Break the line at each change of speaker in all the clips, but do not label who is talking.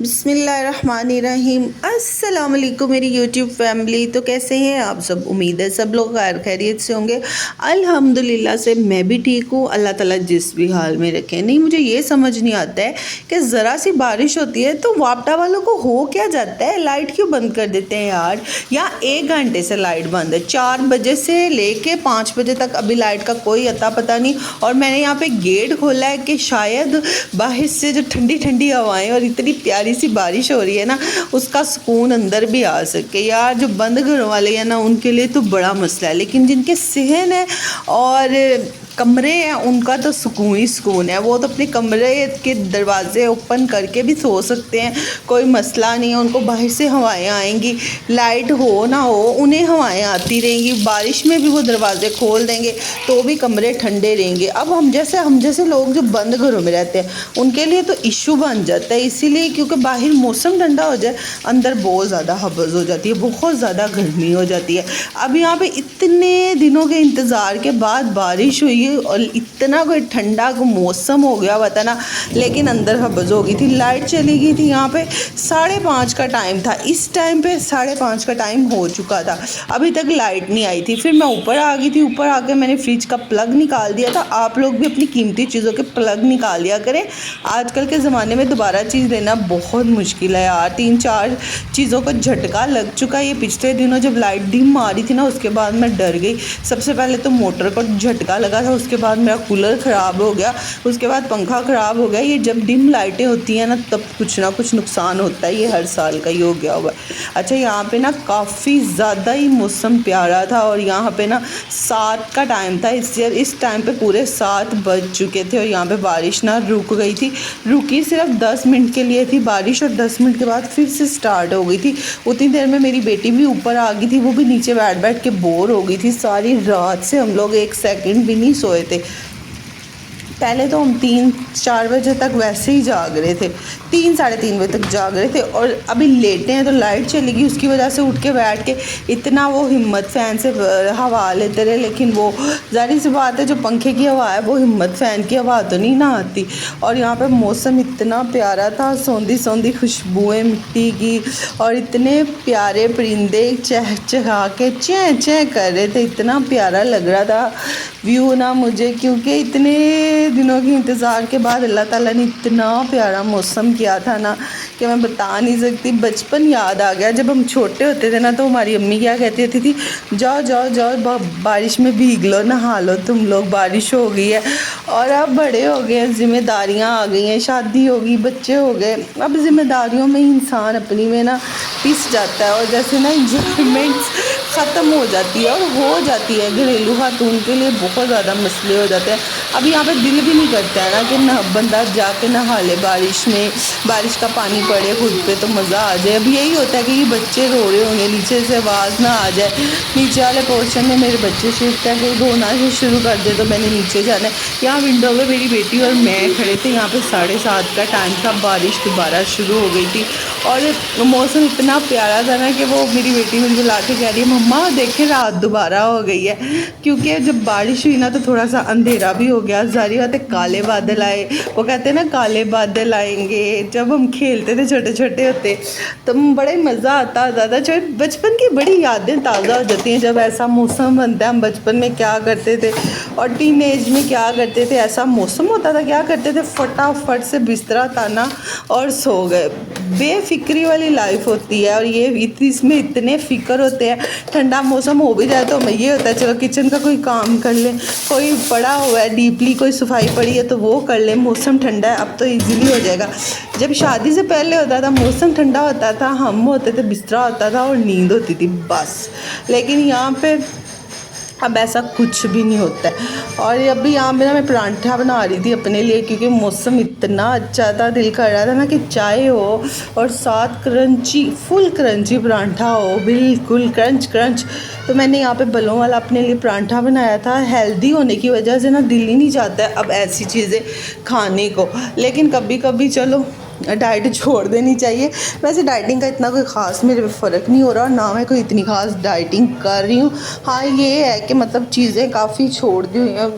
बिस्मिल्लाहिर्रहमानिर्रहीम। अस्सलाम वालेकुम मेरी यूट्यूब फैमिली। तो कैसे हैं आप सब? उम्मीद है सब लोग खैर खैरियत से होंगे। अल्हम्दुलिल्लाह से मैं भी ठीक हूँ। अल्लाह ताला जिस भी हाल में रखे। नहीं, मुझे ये समझ नहीं आता है कि ज़रा सी बारिश होती है तो वापडा वालों को हो क्या जाता है, लाइट क्यों बंद कर देते हैं यार। या 1 घंटे से लाइट बंद है, 4 बजे से लेके 5 बजे तक अभी लाइट का कोई अता पता नहीं। और मैंने यहाँ पे गेट खोला है कि शायद बाहर से जो ठंडी ठंडी हवाएं और इतनी प्यारी सी बारिश हो रही है ना, उसका सुकून अंदर भी आ सके। यार जो बंद घरों वाले हैं ना, उनके लिए तो बड़ा मसला है, लेकिन जिनके सहन है और कमरे हैं उनका तो सुकून ही सुकून है। वो तो अपने कमरे के दरवाजे ओपन करके भी सो सकते हैं, कोई मसला नहीं है। उनको बाहर से हवाएं आएंगी, लाइट हो ना हो उन्हें हवाएं आती रहेंगी। बारिश में भी वो दरवाजे खोल देंगे तो भी कमरे ठंडे रहेंगे। अब हम जैसे लोग जो बंद घरों में रहते हैं उनके लिए तो इशू बन जाता है, इसीलिए क्योंकि बाहर मौसम ठंडा हो जाए, अंदर बहुत ज़्यादा हबस हो जाती है, बहुत ज़्यादा गर्मी हो जाती है। अब यहाँ पे इतने दिनों के इंतज़ार के बाद बारिश हुई और इतना कोई ठंडा को मौसम हो गया हुआ था ना, लेकिन अंदर हबस हो गई थी। लाइट चली गई थी। यहाँ पे 5:30 का टाइम था, इस टाइम पे 5:30 का टाइम हो चुका था, अभी तक लाइट नहीं आई थी। फिर मैं ऊपर आ गई थी। ऊपर आके मैंने फ्रिज का प्लग निकाल दिया था। आप लोग भी अपनी कीमती चीज़ों के प्लग निकाल लिया करें। आजकल के ज़माने में दोबारा चीज़ लेना बहुत मुश्किल है यार। 3-4 चीज़ों को झटका लग चुका है। ये पिछले दिनों जब लाइट डिम आ रही थी ना, उसके बाद मैं डर गई। सबसे पहले तो मोटर को झटका लगा था, उसके बाद मेरा कूलर ख़राब हो गया, उसके बाद पंखा ख़राब हो गया। ये जब डिम लाइटें होती हैं ना, तब कुछ ना कुछ नुकसान होता है। ये हर साल का ही हो गया हुआ है। अच्छा, यहाँ पे ना काफ़ी ज़्यादा ही मौसम प्यारा था और यहाँ पे ना 7 का टाइम था। इस टाइम पे पूरे 7 बज चुके थे और यहाँ पे बारिश ना रुक गई थी। रुकी सिर्फ 10 मिनट के लिए थी बारिश, और 10 मिनट के बाद फिर से स्टार्ट हो गई थी। उतनी देर में मेरी बेटी भी ऊपर आ गई थी, वो भी नीचे बैठ बैठ के बोर हो गई थी। सारी रात से हम लोग 1 सेकंड भी नहीं सोए थे। पहले तो हम 3-4 बजे तक वैसे ही जाग रहे थे, 3-3:30 बजे तक जाग रहे थे। और अभी लेटे हैं तो लाइट चली गई, उसकी वजह से उठ के बैठ के इतना वो हिम्मत फ़ैन से हवा लेते रहे। लेकिन वो ज़ाहिर सी बात है, जो पंखे की हवा है वो हिम्मत फ़ैन की हवा तो नहीं ना आती। और यहाँ पे मौसम इतना प्यारा था, सौंधी सौंधी खुशबुएँ मिट्टी की, और इतने प्यारे परिंदे चहचहा के चैं चैं कर रहे थे। इतना प्यारा लग रहा था व्यू ना मुझे, क्योंकि इतने दिनों के इंतज़ार के बाद अल्लाह ताला ने इतना प्यारा मौसम किया था ना कि मैं बता नहीं सकती। बचपन याद आ गया। जब हम छोटे होते थे ना, तो हमारी अम्मी क्या कहती थी, जाओ जाओ जाओ बारिश में भीग लो, नहा लो तुम लोग, बारिश हो गई है। और अब बड़े हो गए, जिम्मेदारियाँ आ गई हैं, शादी हो गई, बच्चे हो गए। अब जिम्मेदारियों में इंसान अपनी में ना पिस जाता है, और जैसे ना इंजॉयमेंट्स ख़त्म हो जाती है और हो जाती है। घरेलू खातून के लिए बहुत ज़्यादा मसले हो जाते हैं। अब यहाँ पे दिल भी नहीं करता है ना कि बंदा जाके नहा ले बारिश में, बारिश का पानी पड़े खुद पे तो मज़ा आ जाए। अब यही होता है कि ये बच्चे रो रहे होंगे, नीचे से आवाज़ ना आ जाए। नीचे वाले पोर्शन में मेरे बच्चे शिफ्ट है, कोई रोना ही शुरू कर दे तो मैंने नीचे जाना है। यहाँ विंडो में मेरी बेटी और मैं खड़े थे। यहाँ पे 7:30 का टाइम था, बारिश दोबारा शुरू हो गई थी। और मौसम इतना प्यारा था ना कि वो मेरी बेटी मुझे बुला के कह रही है, मम्मा देखे रात दोबारा हो गई है। क्योंकि जब बारिश हुई ना तो थोड़ा सा अंधेरा भी हो गया। जारी बात है, काले बादल आए। वो कहते हैं ना, काले बादल आएंगे। जब हम खेलते थे छोटे छोटे होते तो बड़े मज़ा आता ज़्यादा। बचपन की बड़ी यादें ताज़ा हो जाती हैं जब ऐसा मौसम बनता है। हम बचपन में क्या करते थे और टीन एज में क्या करते थे, ऐसा मौसम होता था क्या करते थे, फटाफट से बिस्तरा ताना और सो गए। बेफिक्री वाली लाइफ होती है। और ये इसमें इतने फ़िक्र होते हैं। ठंडा मौसम हो भी जाए तो हमें ये होता है चलो किचन का कोई काम कर लें, कोई पड़ा हुआ है डीपली, कोई सफाई पड़ी है तो वो कर लें, मौसम ठंडा है अब तो इजीली हो जाएगा। जब शादी से पहले होता था, मौसम ठंडा होता था, हम होते थे, बिस्तरा होता था और नींद होती थी बस। लेकिन यहाँ पे अब ऐसा कुछ भी नहीं होता है। और अभी यहाँ पे ना मैं परांठा बना रही थी अपने लिए, क्योंकि मौसम इतना अच्छा था, दिल कर रहा था ना कि चाय हो और साथ क्रंची, फुल क्रंची परांठा हो, बिल्कुल क्रंच क्रंच। तो मैंने यहाँ पे बलों वाला अपने लिए परांठा बनाया था। हेल्दी होने की वजह से ना दिल ही नहीं चाहता है अब ऐसी चीज़ें खाने को, लेकिन कभी कभी चलो डाइट छोड़ देनी चाहिए। वैसे डाइटिंग का इतना कोई ख़ास मेरे पे फ़र्क नहीं हो रहा, ना मैं कोई इतनी ख़ास डाइटिंग कर रही हूँ। हाँ, ये है कि मतलब चीज़ें काफ़ी छोड़ दी हुई हैं।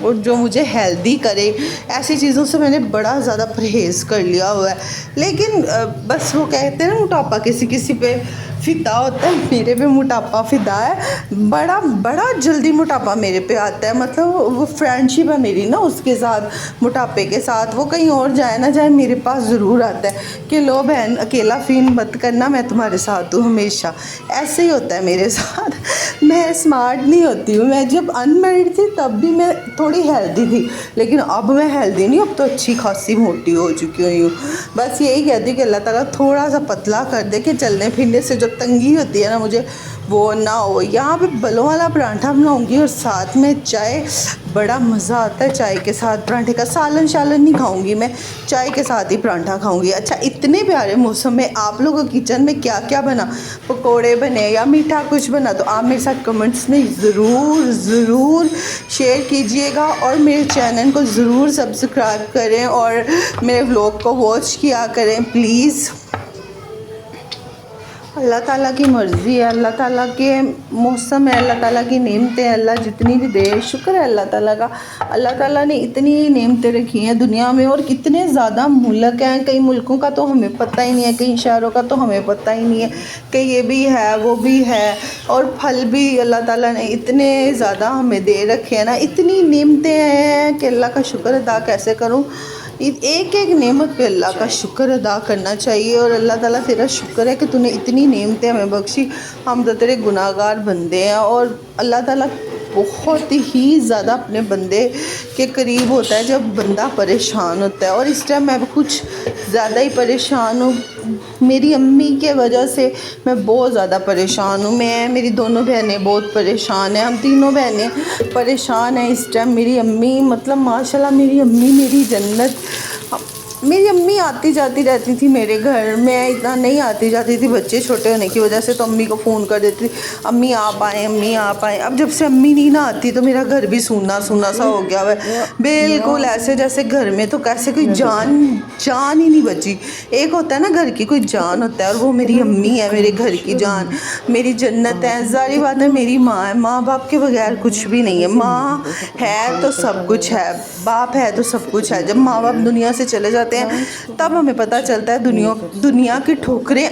और जो मुझे हेल्दी करे, ऐसी चीज़ों से मैंने बड़ा ज़्यादा परहेज़ कर लिया हुआ है। लेकिन बस वो कहते हैं ना, मोटापा किसी किसी पे फ़िदा होता है, मेरे पे मोटापा फ़िदा है। बड़ा बड़ा जल्दी मोटापा मेरे पे आता है। मतलब वो फ्रेंडशिप है मेरी ना उसके साथ, मोटापे के साथ। वो कहीं और जाए ना जाए, मेरे पास ज़रूर आता है कि लो बहन अकेला फ़ील मत करना, मैं तुम्हारे साथ हूँ हमेशा। ऐसे ही होता है मेरे साथ। मैं स्मार्ट नहीं होती हूँ। मैं जब अनमैरिड थी तब भी मैं थोड़ी हेल्दी थी, लेकिन अब मैं हेल्दी नहीं, अब तो अच्छी खासी मोटी हो चुकी हुई हूँ। बस यही कहती हूँ कि अल्लाह ताला थोड़ा सा पतला कर दे कि चलने फिरने से जो तंगी होती है ना मुझे, वो ना हो। यहाँ पे बलों वाला परांठा बनाऊँगी और साथ में चाय। बड़ा मज़ा आता है चाय के साथ परांठे का। सालन शालन नहीं खाऊंगी मैं, चाय के साथ ही परांठा खाऊंगी। अच्छा, इतने प्यारे मौसम में आप लोगों के किचन में क्या क्या बना, पकोड़े बने या मीठा कुछ बना, तो आप मेरे साथ कमेंट्स में ज़रूर शेयर कीजिएगा। और मेरे चैनल को ज़रूर सब्सक्राइब करें और मेरे व्लॉग को वॉच किया करें प्लीज़। अल्लाह ताला की मर्ज़ी है, अल्लाह ताला के मौसम है, अल्लाह ताला की नेमतें हैं। अल्लाह जितनी भी दे, शुक्र है अल्लाह ताला का। अल्लाह ताला ने इतनी नेमतें रखी हैं दुनिया में, और कितने ज़्यादा मुल्क हैं। कई मुल्कों का तो हमें पता ही नहीं है, कई शहरों का तो हमें पता ही नहीं है कि ये भी है वो भी है। और फल भी अल्लाह ताला ने इतने ज़्यादा हमें दे रखे हैं ना, इतनी नेमतें हैं कि अल्लाह का शुक्र अदा कैसे करूँ। एक एक नेमत पे अल्लाह का शुक्र अदा करना चाहिए। और अल्लाह ताला तेरा शुक्र है कि तूने इतनी नेमतें हमें बख्शी। हम तो तेरे गुनाहगार बंदे हैं। और अल्लाह ताला बहुत ही ज़्यादा अपने बंदे के करीब होता है जब बंदा परेशान होता है। और इस टाइम मैं कुछ ज़्यादा ही परेशान हूँ। मेरी अम्मी के वजह से मैं बहुत ज़्यादा परेशान हूँ। मेरी दोनों बहनें बहुत परेशान हैं, हम तीनों बहनें परेशान हैं इस टाइम। मेरी अम्मी, मतलब माशाल्लाह मेरी अम्मी मेरी जन्नत। मेरी अम्मी आती जाती रहती थी मेरे घर, मैं इतना नहीं आती जाती थी बच्चे छोटे होने की वजह से। तो अम्मी को फ़ोन कर देती थी, अम्मी आप आएँ, अम्मी आप आएँ। अब जब से अम्मी नहीं ना आती तो मेरा घर भी सूना सूना सा हो गया है, बिल्कुल ऐसे जैसे घर में तो कैसे कोई जान ही नहीं बची। एक होता है ना घर की कोई जान होता है, और वो मेरी अम्मी है, मेरे घर की जान, मेरी जन्नत है। ज़ाहिर बात है मेरी माँ है, माँ बाप के बगैर कुछ भी नहीं है। माँ है तो सब कुछ है, बाप है तो सब कुछ है। जब माँ बाप दुनिया से चले जाते हैं तब हमें पता चलता है दुनिया की ठोकरें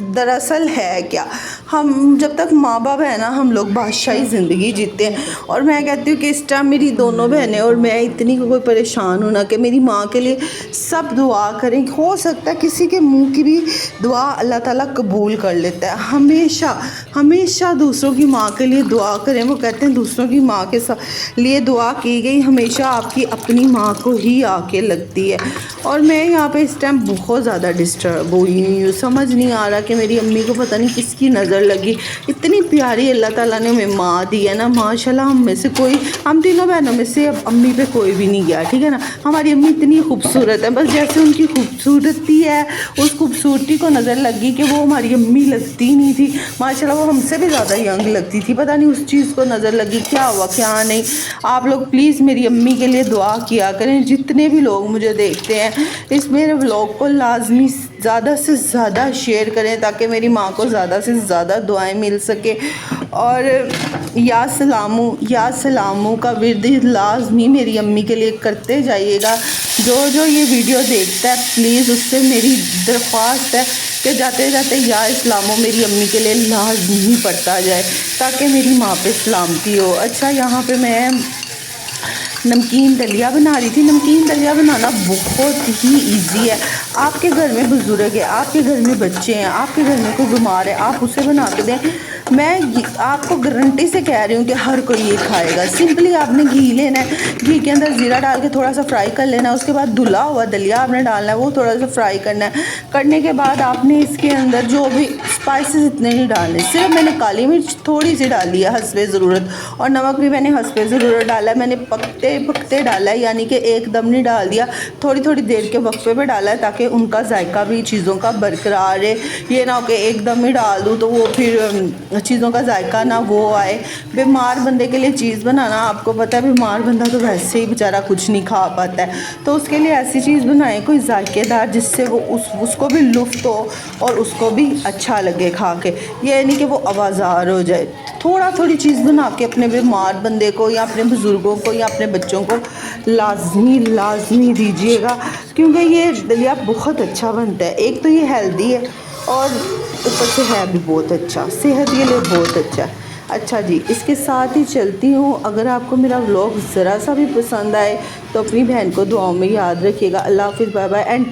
दरअसल है क्या। हम जब तक माँ बाप है ना, हम लोग बादशाही ज़िंदगी जीते हैं। और मैं कहती हूँ कि इस टाइम मेरी दोनों बहनें और मैं इतनी कोई परेशान हूँ ना कि मेरी माँ के लिए सब दुआ करें। हो सकता है किसी के मुंह की भी दुआ अल्लाह ताला कबूल कर लेता है। हमेशा दूसरों की माँ के लिए दुआ करें। वो कहते हैं दूसरों की माँ के लिए दुआ की गई हमेशा आपकी अपनी माँ को ही आके लगती है। और मैं यहाँ पे इस टाइम बहुत ज़्यादा डिस्टर्ब हुई हूँ, समझ नहीं आ रहा कि मेरी अम्मी को पता नहीं किसकी नज़र लगी। इतनी प्यारी अल्लाह ताला ने हमें माँ दी है ना, माशाल्लाह। हम तीनों बहनों में से अब अम्मी पे कोई भी नहीं गया, ठीक है ना। हमारी अम्मी इतनी खूबसूरत है, बस जैसे उनकी खूबसूरती है उस खूबसूरती को नज़र लगी कि वो हमारी अम्मी लगती नहीं थी। माशाल्लाह वो हमसे भी ज़्यादा यंग लगती थी, पता नहीं उस चीज़ को नज़र लगी, क्या हुआ क्या नहीं। आप लोग प्लीज़ मेरी अम्मी के लिए दुआ किया करें। जितने भी लोग मुझे देखते हैं इस मेरे व्लॉग को लाजमी ज़्यादा से ज़्यादा शेयर करें ताकि मेरी माँ को ज़्यादा से ज़्यादा दुआएं मिल सके। और या सलामू का विर्द लाजमी मेरी अम्मी के लिए करते जाइएगा। जो ये वीडियो देखता है प्लीज़ उससे मेरी दरख्वास्त है कि जाते जाते या इस्लामो मेरी अम्मी के लिए लाजमी पढ़ता जाए ताकि मेरी माँ पे सलामती हो। अच्छा, यहाँ पे मैं नमकीन दलिया बना रही थी। नमकीन दलिया बनाना बहुत ही इजी है। आपके घर में बुज़ुर्ग है, आपके घर में बच्चे हैं, आपके घर में कोई बीमार है, आप उसे बना के दें। मैं आपको गारंटी से कह रही हूँ कि हर कोई ये खाएगा। सिंपली आपने घी लेना है, घी के अंदर ज़ीरा डाल के थोड़ा सा फ्राई कर लेना है। उसके बाद धुला हुआ दलिया आपने डालना है, वो थोड़ा सा फ्राई करना है। करने के बाद आपने इसके अंदर जो भी स्पाइसेस इतने नहीं डालने, सिर्फ मैंने काली मिर्च थोड़ी सी डाली है हस्बे ज़रूरत, और नमक भी मैंने हस्बे ज़रूरत डाला है। मैंने पकते डाला है, यानी कि एकदम नहीं डाल दिया, थोड़ी थोड़ी देर के वक्फे पे डाला है ताकि उनका जायका भी चीज़ों का बरकरार है। ये ना हो कि एकदम ही डाल दूँ तो वो फिर चीज़ों का जायका ना वो आए। बीमार बंदे के लिए चीज़ बनाना, आपको पता है बीमार बंदा तो वैसे ही बेचारा कुछ नहीं खा पाता है, तो उसके लिए ऐसी चीज़ बनाएं कोई जायकेदार जिससे वो उसको भी लुत्फ़ हो और उसको भी अच्छा लगे खा के। ये नहीं कि वो आवाज़ार हो जाए। थोड़ी चीज़ बना के अपने बीमार बंदे को या अपने बुज़ुर्गों को या अपने बच्चों को लाजमी दीजिएगा, क्योंकि ये दलिया बहुत अच्छा बनता है। एक तो ये हेल्दी है और ऊपर से है भी बहुत अच्छा, सेहत के लिए बहुत अच्छा है। अच्छा जी, इसके साथ ही चलती हूँ। अगर आपको मेरा व्लॉग ज़रा सा भी पसंद आए तो अपनी बहन को दुआओं में याद रखिएगा। अल्लाह हाफ़िज़, बाय बाय एंड